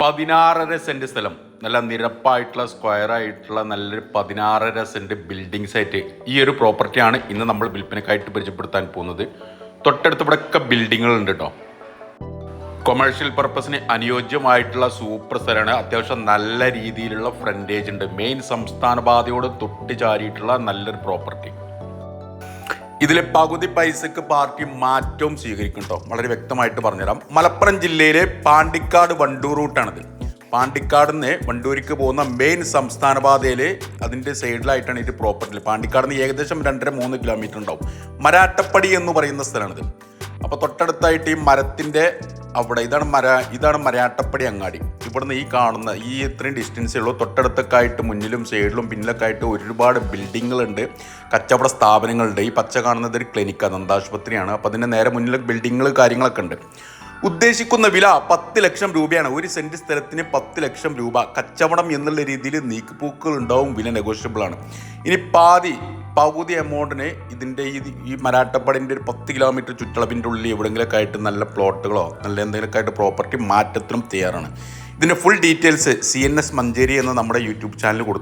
16.5 cent സ്ഥലം, നല്ല നിരപ്പായിട്ടുള്ള സ്ക്വയറായിട്ടുള്ള നല്ലൊരു 16.5 സെൻറ്റ് ബിൽഡിംഗ് സൈറ്റ്. ഈ ഒരു പ്രോപ്പർട്ടിയാണ് ഇന്ന് നമ്മൾ വിൽപ്പനക്കായിട്ട് പരിചയപ്പെടുത്താൻ പോകുന്നത്. തൊട്ടടുത്ത് ഇവിടെയൊക്കെ ബിൽഡിങ്ങുകളുണ്ട് കേട്ടോ. കൊമേഴ്ഷ്യൽ പർപ്പസിന് അനുയോജ്യമായിട്ടുള്ള സൂപ്പർ സ്ഥലമാണ്. അത്യാവശ്യം നല്ല രീതിയിലുള്ള ഫ്രണ്ടേജ് ഉണ്ട്. മെയിൻ സംസ്ഥാന പാതയോട് തൊട്ട് ചാരിയിട്ടുള്ള നല്ലൊരു പ്രോപ്പർട്ടി. ഇതിൽ പകുതി പൈസക്ക് പാർട്ടി മാറ്റവും സ്വീകരിക്കും കേട്ടോ. വളരെ വ്യക്തമായിട്ട് പറഞ്ഞുതരാം. മലപ്പുറം ജില്ലയിലെ പാണ്ടിക്കാട് വണ്ടൂർ റൂട്ടാണിത്. പാണ്ടിക്കാട് നിന്ന് വണ്ടൂരിക്ക് പോകുന്ന മെയിൻ സംസ്ഥാന പാതയിൽ അതിൻ്റെ സൈഡിലായിട്ടാണ് ഇത് പ്രോപ്പർട്ടി. പാണ്ടിക്കാട് നിന്ന് ഏകദേശം 2.5-3 കിലോമീറ്റർ ഉണ്ടാവും. മരാട്ടപ്പടി എന്ന് പറയുന്ന സ്ഥലമാണിത്. അപ്പോൾ തൊട്ടടുത്തായിട്ട് ഈ മരത്തിൻ്റെ അവിടെ ഇതാണ് മരാട്ടപ്പടി അങ്ങാടി. ഇവിടുന്ന് ഈ കാണുന്ന ഈ ഇത്രയും ഡിസ്റ്റൻസേ ഉള്ളൂ. തൊട്ടടുത്തൊക്കെ ആയിട്ട് മുന്നിലും സൈഡിലും പിന്നിലൊക്കെ ആയിട്ട് ഒരുപാട് ബിൽഡിങ്ങുകളുണ്ട്, കച്ചവട സ്ഥാപനങ്ങളുണ്ട്. ഈ പച്ച കാണുന്നത് ഒരു ക്ലിനിക്കാണ്, ദന്താശുപത്രിയാണ്. അപ്പോൾ അതിൻ്റെ നേരെ മുന്നിൽ ബിൽഡിങ്ങുകൾ കാര്യങ്ങളൊക്കെ ഉണ്ട്. ഉദ്ദേശിക്കുന്ന വില 10 ലക്ഷം രൂപയാണ്. 1 സെൻറ്റ് സ്ഥലത്തിന് 10 ലക്ഷം രൂപ. കച്ചവടം എന്നുള്ള രീതിയിൽ നീക്കുപോക്കുകൾ ഉണ്ടാവും, വില നെഗോഷ്യബിൾ ആണ്. ഇനി പകുതി എമൗണ്ടിന് ഇതിൻ്റെ ഈ മരാട്ടപ്പടിൻ്റെ ഒരു 10 കിലോമീറ്റർ ചുറ്റളവിൻ്റെ ഉള്ളിൽ എവിടെയെങ്കിലൊക്കെ ആയിട്ട് നല്ല പ്ലോട്ടുകളോ നല്ല എന്തെങ്കിലുമൊക്കെ ആയിട്ട് പ്രോപ്പർട്ടി മാറ്റത്തിനും തയ്യാറാണ്. ഇതിൻ്റെ ഫുൾ ഡീറ്റെയിൽസ് CNS മഞ്ചേരി എന്ന നമ്മുടെ യൂട്യൂബ് ചാനൽ കൊടുത്തു.